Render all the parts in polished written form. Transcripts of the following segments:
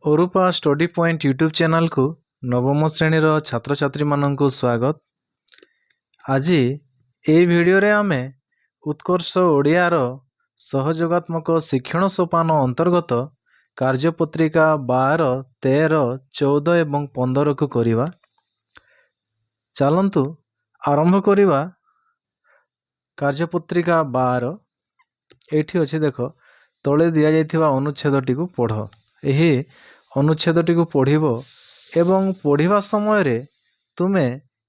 ओरुपा study point YouTube channel को नवम श्रेणी छात्र छात्री मानू स्वागत। आज ये वीडियो रे आमे उत्कर्ष ओडियार सहयोगात्मक शिक्षण सोपान अंतर्गत कार्यपत्रिका 12, 13, 14 एवं 15 को करिवा। चलंतु आरंभ करिवा। कार्यपत्रिका 12 एठी अछि देख तले दिया जाइथिबा अनुच्छेदटी को पढ़। एही अनुच्छेदटी को पढ़िब एवं पढ़िबा समय रे तुमे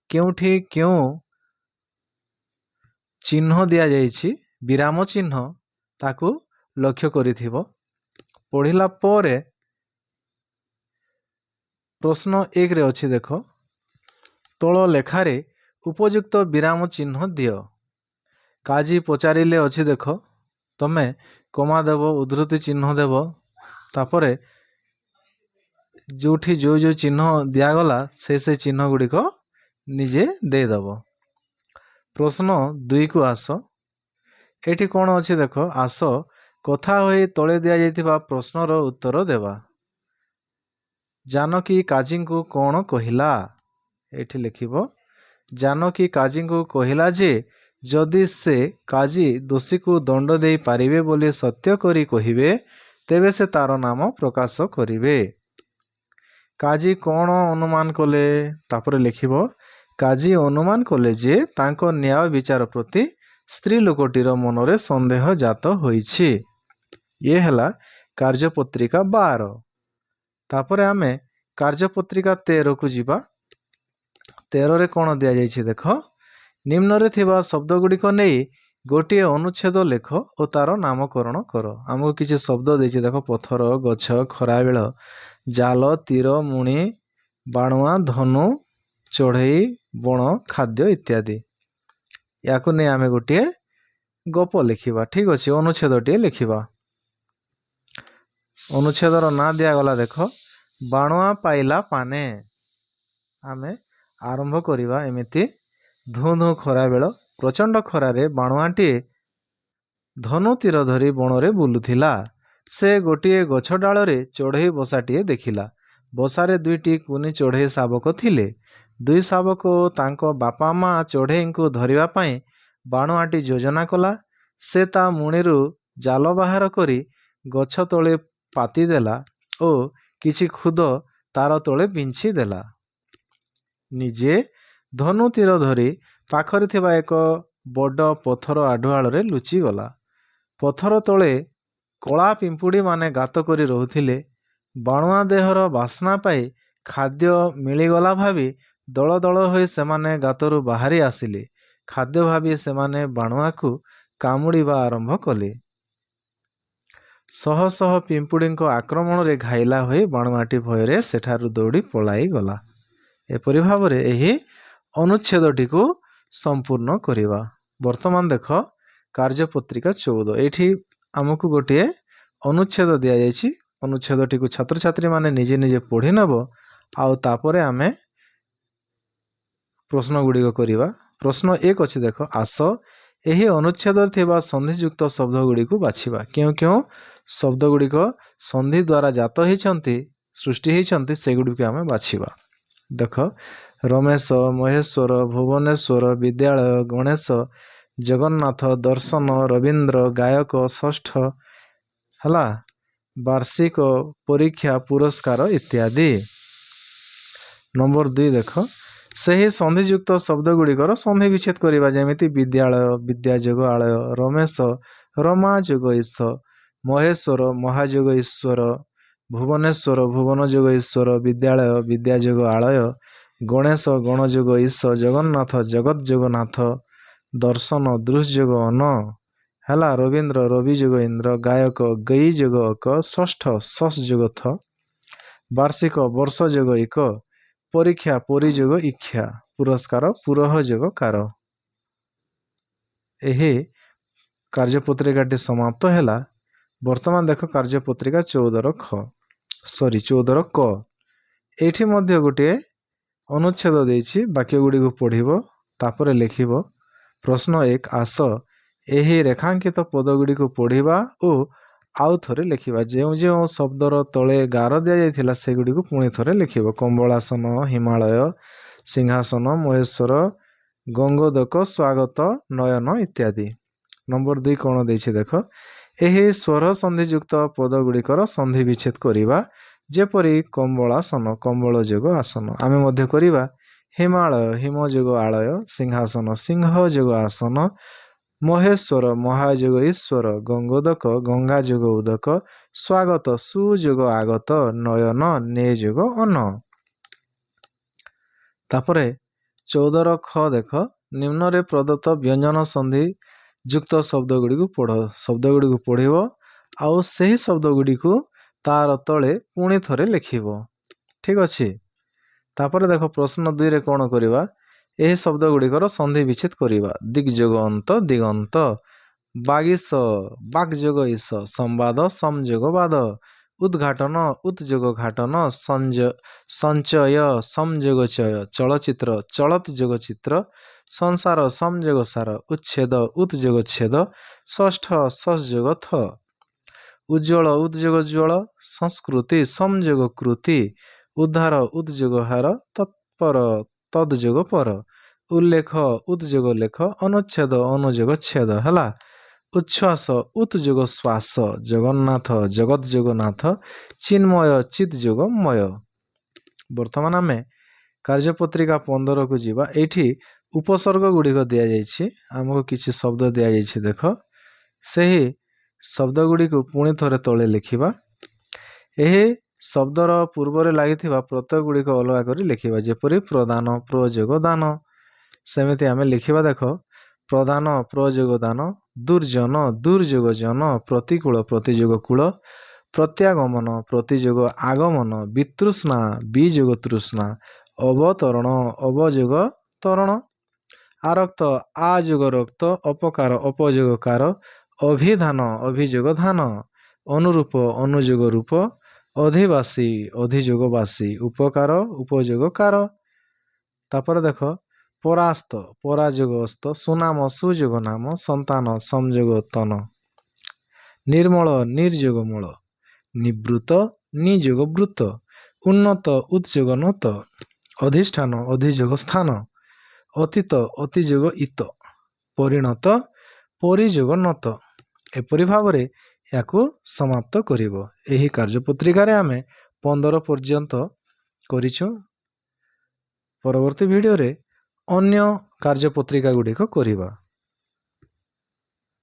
केउठी केउ चिन्ह दिया जाइछि विराम चिन्ह ताकू लक्ष्य करिथिबो। पढ़िला परे प्रश्न 1 रे अछि देख तଳ लेखारे उपयुक्त विराम चिन्ह दियो। काजी पचारिले अछि देख तमे कमा देव उद्धृति चिन्ह देव तापरे जोठी जो चिन्ह दियागला से चिन्ह गुड़िक निजे देदेव। प्रश्न 2 को आस। एठी कौन अच्छी देख आस कथा होई तले दिया जाइथिबा प्रश्नर उत्तर देवा। जानकी काजी को कौन कहिला। एठी लिखिबो जानकी काजी को कहिला जे जदि से काजी दोषी को दंड दे पारिबे बोली सत्य करी कहिबे तेबे से तार नाम प्रकाश करिवे। काजी कौन अनुमान कले तापर लिखिबो काजी अनुमान कले जे तांको न्याय विचार प्रति स्त्री लोकटीर मनरे संदेह जात होइछि। ये हला कार्यपत्रिका 12। तापर आमे कार्यपत्रिका 13 को जिबा। 13 रे कौन दिया जाइछि देख निम्न रे थिबा शब्द गुड़िक नहीं गोटे अनुच्छेद लेख और तार नामकरण कर। आमको किसी शब्द देछि देख पत्थर, गछ, खराबेल, जाल, तीर, मुणी, बाणुआ, धनु, चढ़ई, बण, खाद्य इत्यादि। याकू नहीं आमे गोटे गप लिखिबा। ठीक अछि अनुच्छेदटी लिखिबा। अनुच्छेदर ना दियागला देख बाणुआ पाइला पाने। आमे आरंभ करिबा एमिति धू धू खरा बेल प्रचंड खरारे बाणुआटी धनु तीर धरी बणरे बुलुथिला। से गोटिए गछ डालरे चढ़ई बसाटीए देखिला। बसारे दुईटी कुनी चढ़ई शाबक थिले। दुई शाबक तांको बापा माँ चढ़ई को धरिबा पाई बाणुआटी योजना कला। से ता मुणीरू जाल बाहर करी गछ तले पाती देला ओ किछि खुद तार तले बिंछी देला। निजे धनु तीर धरी पाखरे थिबा एक बड़ पत्थर आढुआल रे लुचि गला। पत्थर तले कला पिंपुड़ी माने गात करी रहुथिले। बाणुआ देहर बास्ना पाई खाद्य मिलीगला भावी दल दल होई सेमाने गातरू बाहरी आसिले। खाद्य भावी सेमाने बाणुआ को कामुड़ीबा आरंभ कले। शह शह पिंपुड़ी आक्रमण रे घाइला होई बाणुआटी भयरे सेठारू दौड़ी पलाई गला। एपरि भावरे एही अनुच्छेदटी को संपूर्ण करिवा। वर्तमान देख कार्यपत्रिका 14 एठी आमको गोटे अनुच्छेद दिया जाइछि। अनुच्छेदटी को छात्र छात्री माने निजे निजे पढ़ी नेब आउ तापरे आमे प्रश्न गुड़िक करिवा। प्रश्न 1 अछि देख आस एही अनुच्छेद थिबा संधियुक्त शब्द गुड़िक बाछिबा। क्यों क्यों शब्द गुड़िक संधि द्वारा जात होइछन्ति सृष्टि होइछन्ति सेगुड़िक आमे बाछिबा। देख रमेश, महेश्वर, भुवनेश्वर, विद्यालय, गणेश, जगन्नाथ, दर्शन, रवींद्र, गायक, षष्ठ हला वार्षिक, परीक्षा, पुरस्कार इत्यादि। नंबर 2 देख सही संधियुक्त शब्द गुड़िकर संधि विच्छेद करिबा। जेमिति विद्यालय विद्याजोग आलय, रमेश रमाजोग ईश, महेश्वर महाजोग ईश्वर, भुवनेश्वर भुवनजोग ईश्वर, विद्यालय विद्याजोग आलय, गणेश गणजोग ईश, जगन्नाथ जगत जोगनाथ, दर्शन दृश्योग अन हला रवींद्र रविजोग इंद्र, गायक गई जोग अक, षष्ठ शश जोग थ, वार्षिक वर्ष जोग इक, परीक्षा परिजोग इच्छा, पुरस्कार पुरह जोग कार। एही कार्यपत्रिकाटी समाप्त हैला। वर्तमान देख कार्यपत्रिका 14 ख 14 क एठी मध्य गोटे अनुच्छेद देछि। वाक्य गुड़ी को पढ़िबो तापरे लिखिबो। प्रश्न 1 आस एही रेखांकित पद गुड़ी को पढ़िबा ओ आउ थरे लिखिबा जो जो शब्दर तले गार दिया जाइथिला सेगुडी को पुणी थरे लिखिबो कंबलासन हिमालय सिंहासन महेश्वर गंगोदक स्वागत नयन इत्यादि। नंबर 2 कोन देछि देख एही स्वर संधियुक्त पद गुड़िकर संधि विच्छेद करिबा जेपरि कंबलासन कंबल जोग आसन आमे मध्य करिबा हिमालय हिम जोग आलय सिंहासन सिंह जोग आसन महेश्वर महायोग ईश्वर गंगोदक गंगा जोग उदक स्वागत सुयोग आगत नयन ने जोग अन। तापरे 14 ख देख निम्न रे प्रदत्त व्यंजन संधि युक्त शब्द गुडी को पढ़ शब्द गुडी को पढ़िबो आउ सही शब्द गुडी को तार तले पुणी थरे लिखिबो ठीक अछि। तापरे देख प्रश्न 2 रे कोन करिबा एही शब्द गुड़िकर संधि विच्छेद करिबा दिग्जोग अंत दिगंत बागिस बागजोग ईस संवाद समजोग वाद उद्घाटन उत्जोग घाटन संचय समजोग चय चलचित्र चलत जोग चित्र संसार समजोग सार उच्छेद उत्जोग छेद षष्ठ ससजोग थ उज्ज्वल उद्जोग ज्वल संस्कृति समजोग कृति उद्धार उद्जोग हार तत्पर तदजोग पर उल्लेख उद्जोग लेख अनुच्छेद अनुजोग छेद हला उच्छ्वास उत्जोग श्वास जगन्नाथ जगत जगन्नाथ चिन्मय चित जोगमय। वर्तमान आम कार्यपत्रिका 15 को जीवा एठी उपसर्ग गुड़िक दि जाइछि आमको किछि शब्द दि जाइछि देख सही शब्द गुड़ी को पुणी थरे तले लिखिबा एही शब्दर पूर्व लगी प्रत्यय गुड़िक अलग कर लिखा जेपरी प्रदान प्रयोजक दान सेमती आम लिखा देख प्रदान प्रयोजक दान दुर्जन दुर्जोग जन प्रतिकूल प्रतिजोग कूल प्रत्यागमन प्रतिजोग आगमन वितृष्णा विजोग तृष्णा अवतरण अवजोग तरण आरक्त आजोग रक्त अपकार अपयोगकार अभिधान अभिजोग धान अनुरूप अनुजोग रूप अधिवासी अधिजोगवासी उपकार उपयोगकार। तापर देख परास्त पराजोगस्त सुनाम सुजोग नाम संतान संजोग तन निर्मल निर्जोग मूल निवृत्त निजोग वृत्त उन्नत उद्जोग नत अधिष्ठान अधिजोग स्थान अतीत अतिजोग इत परिणत परिजोग नत एपरि भावरे याकू समाप्त करिवो। एही कार्यपत्रिका आम 15 पर्यंत करिछु परवर्ती वीडियो रे अन्य कार्यपत्रिका गुड़िक करिबा।